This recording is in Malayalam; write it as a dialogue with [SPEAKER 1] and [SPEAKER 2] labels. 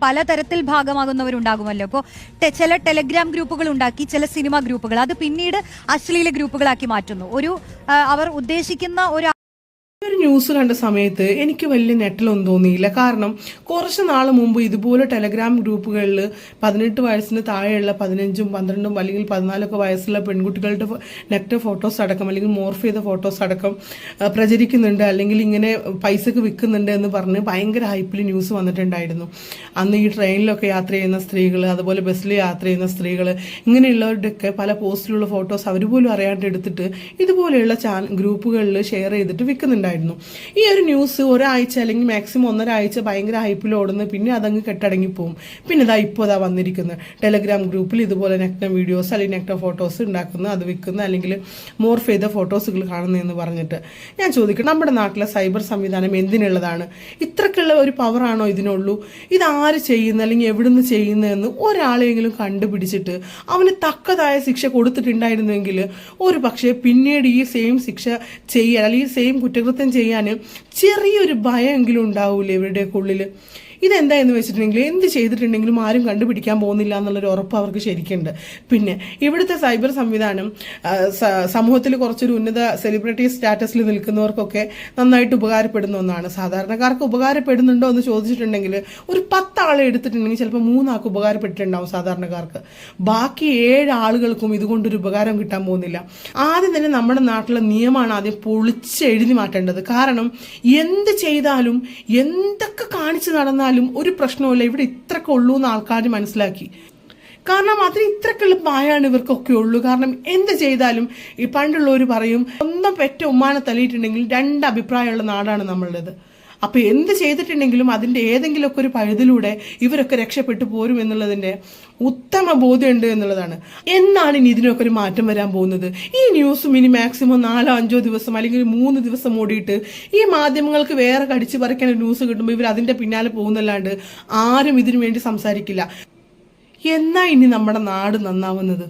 [SPEAKER 1] പലതരത്തിൽ ഭാഗമാകുന്നവരുണ്ടാകുമല്ലോ. അപ്പോൾ ചില ടെലഗ്രാം ഗ്രൂപ്പുകൾ ഉണ്ടാക്കി, ചില സിനിമ ഗ്രൂപ്പുകൾ, അത് പിന്നീട് അശ്ലീല ഗ്രൂപ്പുകളാക്കി മാറ്റുന്നു. അവർ ഉദ്ദേശിക്കുന്ന ഒരു
[SPEAKER 2] ന്യൂസ് കണ്ട സമയത്ത് എനിക്ക് വലിയ നെട്ടിലൊന്നും തോന്നിയില്ല. കാരണം കുറച്ച് നാൾ മുമ്പ് ഇതുപോലെ ടെലഗ്രാം ഗ്രൂപ്പുകളിൽ 18 വയസ്സിന് താഴെയുള്ള 15ഉം 12ഉം അല്ലെങ്കിൽ 14 വയസ്സുള്ള പെൺകുട്ടികളുടെ നെറ്റ് ഫോട്ടോസ് അടക്കം അല്ലെങ്കിൽ മോർഫ് ചെയ്ത ഫോട്ടോസ് അടക്കം പ്രചരിക്കുന്നുണ്ട്, അല്ലെങ്കിൽ ഇങ്ങനെ പൈസക്ക് വിൽക്കുന്നുണ്ട് എന്ന് പറഞ്ഞ് ഭയങ്കര ഹൈപ്പിൽ ന്യൂസ് വന്നിട്ടുണ്ടായിരുന്നു. അന്ന് ഈ ട്രെയിനിലൊക്കെ യാത്ര ചെയ്യുന്ന സ്ത്രീകൾ, അതുപോലെ ബസ്സിൽ യാത്ര ചെയ്യുന്ന സ്ത്രീകൾ, ഇങ്ങനെയുള്ളവരുടെയൊക്കെ പല പോസ്റ്റിലുള്ള ഫോട്ടോസ് അവർ പോലും അറിയാണ്ട് എടുത്തിട്ട് ഇതുപോലെയുള്ള ഗ്രൂപ്പുകളിൽ ഷെയർ ചെയ്തിട്ട് വിൽക്കുന്നുണ്ടായിരുന്നു. ഈ ഒരു ന്യൂസ് ഒരാഴ്ച അല്ലെങ്കിൽ മാക്സിമം 1.5 ആഴ്ച ഭയങ്കര ഹൈപ്പിൽ ഓടുന്നു, പിന്നെ അതങ്ങ് കെട്ടടങ്ങി പോകും. പിന്നെ ഇപ്പോൾ വന്നിരിക്കുന്നത് ടെലഗ്രാം ഗ്രൂപ്പിൽ ഇതുപോലെ നെക്ന വീഡിയോസ് അല്ലെങ്കിൽ നെക്ന ഫോട്ടോസ് ഉണ്ടാക്കുന്ന, അത് വിൽക്കുന്ന, അല്ലെങ്കിൽ മോർഫ് ചെയ്ത ഫോട്ടോസുകൾ കാണുന്നതെന്ന് പറഞ്ഞിട്ട് ഞാൻ ചോദിക്കും, നമ്മുടെ നാട്ടിലെ സൈബർ സംവിധാനം എന്തിനുള്ളതാണ്? ഇത്രക്കുള്ള ഒരു പവറാണോ ഇതിനുള്ളൂ? ഇതാര് ചെയ്യുന്ന അല്ലെങ്കിൽ എവിടുന്ന് ചെയ്യുന്നതെന്ന് ഒരാളെങ്കിലും കണ്ടുപിടിച്ചിട്ട് അവന് തക്കതായ ശിക്ഷ കൊടുത്തിട്ടുണ്ടായിരുന്നെങ്കിൽ ഒരു പക്ഷേ പിന്നീട് ഈ സെയിം ശിക്ഷ ചെയ്യാൻ അല്ലെങ്കിൽ സെയിം കുറ്റകൃത്യം ചെയ്യാൻ ചെറിയൊരു ഭയമെങ്കിലും ഉണ്ടാവൂലേ ഇവരുടെയൊക്കെ ഉള്ളിൽ? ഇതെന്തായെന്ന് വെച്ചിട്ടുണ്ടെങ്കിൽ എന്ത് ചെയ്തിട്ടുണ്ടെങ്കിലും ആരും കണ്ടുപിടിക്കാൻ പോകുന്നില്ല എന്നുള്ളൊരു ഉറപ്പ് അവർക്ക് ശരിക്കുണ്ട്. പിന്നെ ഇവിടുത്തെ സൈബർ സംവിധാനം സമൂഹത്തിൽ കുറച്ചൊരു ഉന്നത സെലിബ്രിറ്റി സ്റ്റാറ്റസിൽ നിൽക്കുന്നവർക്കൊക്കെ നന്നായിട്ട് ഉപകാരപ്പെടുന്ന ഒന്നാണ്. സാധാരണക്കാർക്ക് ഉപകാരപ്പെടുന്നുണ്ടോ എന്ന് ചോദിച്ചിട്ടുണ്ടെങ്കിൽ ഒരു 10 ആളെ എടുത്തിട്ടുണ്ടെങ്കിൽ ചിലപ്പോൾ 3 ആൾക്ക് ഉപകാരപ്പെട്ടിട്ടുണ്ടാവും സാധാരണക്കാർക്ക്. ബാക്കി 7 ആളുകൾക്കും ഇതുകൊണ്ടൊരു ഉപകാരം കിട്ടാൻ പോകുന്നില്ല. ആദ്യം തന്നെ നമ്മുടെ നാട്ടിലെ നിയമമാണ് ആദ്യം പൊളിച്ച് എഴുതി മാറ്റേണ്ടത്. കാരണം എന്ത് ചെയ്താലും എന്തൊക്കെ കാണിച്ചു നടന്നാലും ഒരു പ്രശ്നവുമില്ല, ഇവിടെ ഇത്രയൊക്കെ ഉള്ളൂ എന്ന് ആൾക്കാർ മനസ്സിലാക്കി. കാരണം അതിന് ഇത്രക്കുള്ള ഭയമാണ് ഇവർക്കൊക്കെ ഉള്ളൂ. കാരണം എന്ത് ചെയ്താലും ഈ പണ്ടുള്ളവർ പറയും, സ്വന്തം പെറ്റ ഉമ്മാനെ തല്ലിയിട്ടുണ്ടെങ്കിൽ 2 അഭിപ്രായമുള്ള നാടാണ് നമ്മളുടേത്. അപ്പൊ എന്ത് ചെയ്തിട്ടുണ്ടെങ്കിലും അതിന്റെ ഏതെങ്കിലുമൊക്കെ ഒരു പഴുതിലൂടെ ഇവരൊക്കെ രക്ഷപ്പെട്ടു പോരും എന്നുള്ളതിന്റെ ഉത്തമ ബോധ്യമുണ്ട് എന്നുള്ളതാണ്. എന്നാണ് ഇനി ഇതിനൊക്കെ ഒരു മാറ്റം വരാൻ പോകുന്നത്? ഈ ന്യൂസും ഇനി മാക്സിമം 4-5 ദിവസം അല്ലെങ്കിൽ 3 ദിവസം ഓടിയിട്ട് ഈ മാധ്യമങ്ങൾക്ക് വേറെ കടിച്ചു പറിക്കാൻ ന്യൂസ് കിട്ടുമ്പോൾ ഇവർ അതിന്റെ പിന്നാലെ പോകുന്നല്ലാണ്ട് ആരും ഇതിനു വേണ്ടി സംസാരിക്കില്ല. എന്നാ ഇനി നമ്മുടെ നാട് നന്നാവുന്നത്?